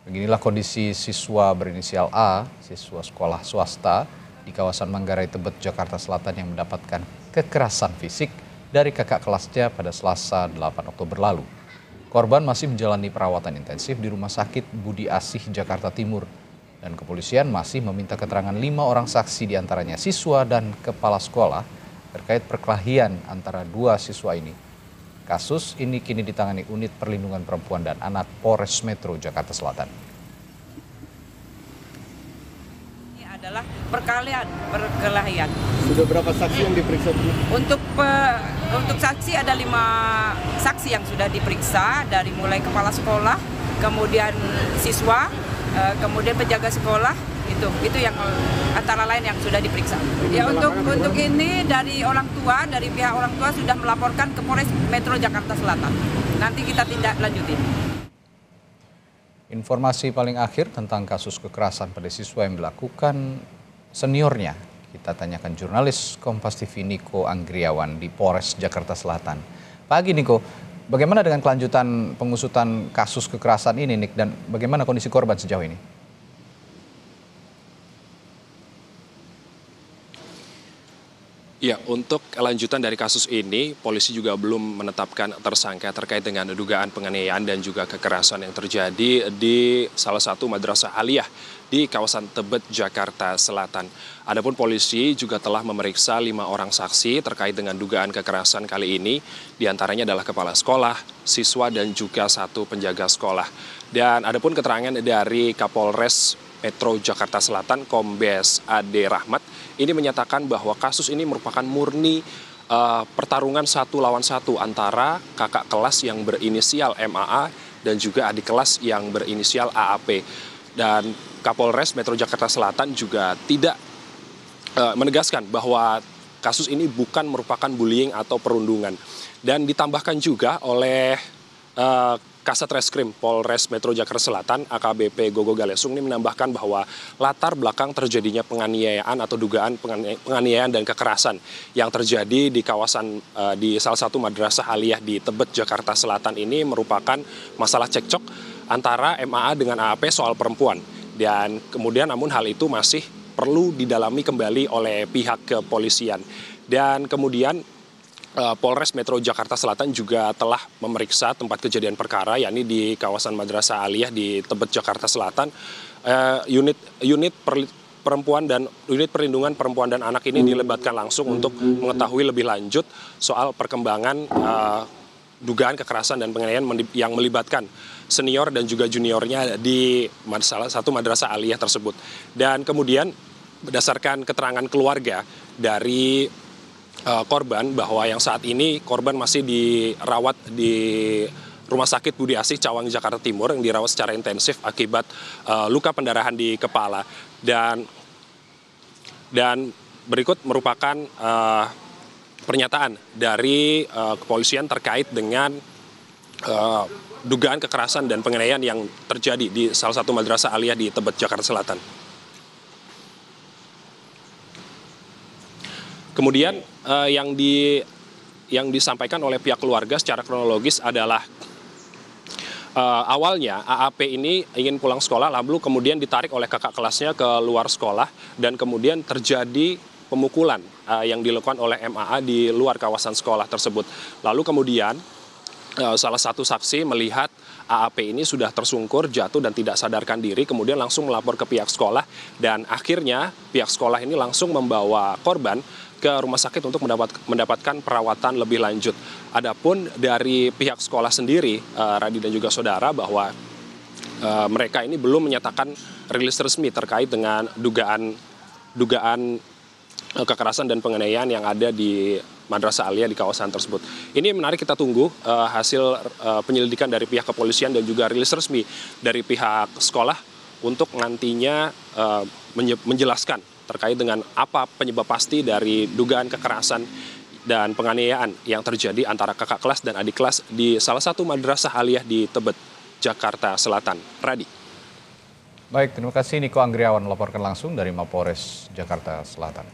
Beginilah kondisi siswa berinisial A, siswa sekolah swasta di kawasan Manggarai Tebet, Jakarta Selatan yang mendapatkan kekerasan fisik dari kakak kelasnya pada Selasa 8 Oktober lalu. Korban masih menjalani perawatan intensif di Rumah Sakit Budi Asih, Jakarta Timur. Dan kepolisian masih meminta keterangan 5 orang saksi diantaranya siswa dan kepala sekolah terkait perkelahian antara dua siswa ini. Kasus ini kini ditangani Unit Perlindungan Perempuan dan Anak Polres Metro Jakarta Selatan. Ini adalah perkelahian. Sudah berapa saksi yang diperiksa? Untuk saksi ada 5 saksi yang sudah diperiksa, dari mulai kepala sekolah, kemudian siswa, kemudian penjaga sekolah, itu yang antara lain yang sudah diperiksa. Ya, untuk ini dari pihak orang tua sudah melaporkan ke Polres Metro Jakarta Selatan. Nanti kita tindak lanjutin. Informasi paling akhir tentang kasus kekerasan pada siswa yang dilakukan seniornya kita tanyakan jurnalis Kompas TV Niko Anggriawan di Polres Jakarta Selatan. Pagi Niko, bagaimana dengan kelanjutan pengusutan kasus kekerasan ini, Nik, dan bagaimana kondisi korban sejauh ini? Ya, untuk kelanjutan dari kasus ini, polisi juga belum menetapkan tersangka terkait dengan dugaan penganiayaan dan juga kekerasan yang terjadi di salah satu madrasah aliyah di kawasan Tebet, Jakarta Selatan. Adapun polisi juga telah memeriksa 5 orang saksi terkait dengan dugaan kekerasan kali ini, diantaranya adalah kepala sekolah, siswa, dan juga 1 penjaga sekolah. Dan adapun keterangan dari Kapolres Metro Jakarta Selatan, Kombes Ade Rahmat, ini menyatakan bahwa kasus ini merupakan murni pertarungan 1 lawan 1 antara kakak kelas yang berinisial MAA dan juga adik kelas yang berinisial AAP. Dan Kapolres Metro Jakarta Selatan juga tidak menegaskan bahwa kasus ini bukan merupakan bullying atau perundungan. Dan ditambahkan juga oleh Kasat Reskrim Polres Metro Jakarta Selatan AKBP Gogo Galesung ini menambahkan bahwa latar belakang terjadinya penganiayaan atau dugaan penganiayaan dan kekerasan yang terjadi di kawasan di salah satu madrasah aliyah di Tebet, Jakarta Selatan ini merupakan masalah cekcok antara MAA dengan AAP soal perempuan. Dan kemudian namun hal itu masih perlu didalami kembali oleh pihak kepolisian. Dan kemudian Polres Metro Jakarta Selatan juga telah memeriksa tempat kejadian perkara, yakni di kawasan Madrasah Aliyah di Tebet, Jakarta Selatan. Unit perempuan dan unit perlindungan perempuan dan anak ini dilibatkan langsung untuk mengetahui lebih lanjut soal perkembangan dugaan kekerasan dan penganiayaan yang melibatkan senior dan juga juniornya di salah satu Madrasah Aliyah tersebut. Dan kemudian berdasarkan keterangan keluarga dari korban, bahwa yang saat ini korban masih dirawat di Rumah Sakit Budi Asih Cawang, Jakarta Timur, yang dirawat secara intensif akibat luka pendarahan di kepala. Dan berikut merupakan pernyataan dari kepolisian terkait dengan dugaan kekerasan dan penganiayaan yang terjadi di salah satu madrasah aliyah di Tebet, Jakarta Selatan. Kemudian yang disampaikan oleh pihak keluarga secara kronologis adalah awalnya AAP ini ingin pulang sekolah, lalu kemudian ditarik oleh kakak kelasnya ke luar sekolah, dan kemudian terjadi pemukulan yang dilakukan oleh MAA di luar kawasan sekolah tersebut. Lalu kemudian salah satu saksi melihat AAP ini sudah tersungkur, jatuh dan tidak sadarkan diri, kemudian langsung melapor ke pihak sekolah, dan akhirnya pihak sekolah ini langsung membawa korban ke rumah sakit untuk mendapatkan perawatan lebih lanjut. Adapun dari pihak sekolah sendiri, Radi dan juga saudara, bahwa mereka ini belum menyatakan rilis resmi terkait dengan dugaan kekerasan dan penganiayaan yang ada di Madrasah Aliyah di kawasan tersebut. Ini menarik, kita tunggu hasil penyelidikan dari pihak kepolisian dan juga rilis resmi dari pihak sekolah untuk nantinya menjelaskan terkait dengan apa penyebab pasti dari dugaan kekerasan dan penganiayaan yang terjadi antara kakak kelas dan adik kelas di salah satu madrasah aliyah di Tebet, Jakarta Selatan. Radi. Baik, terima kasih Niko Anggriawan melaporkan langsung dari Mapolres Jakarta Selatan.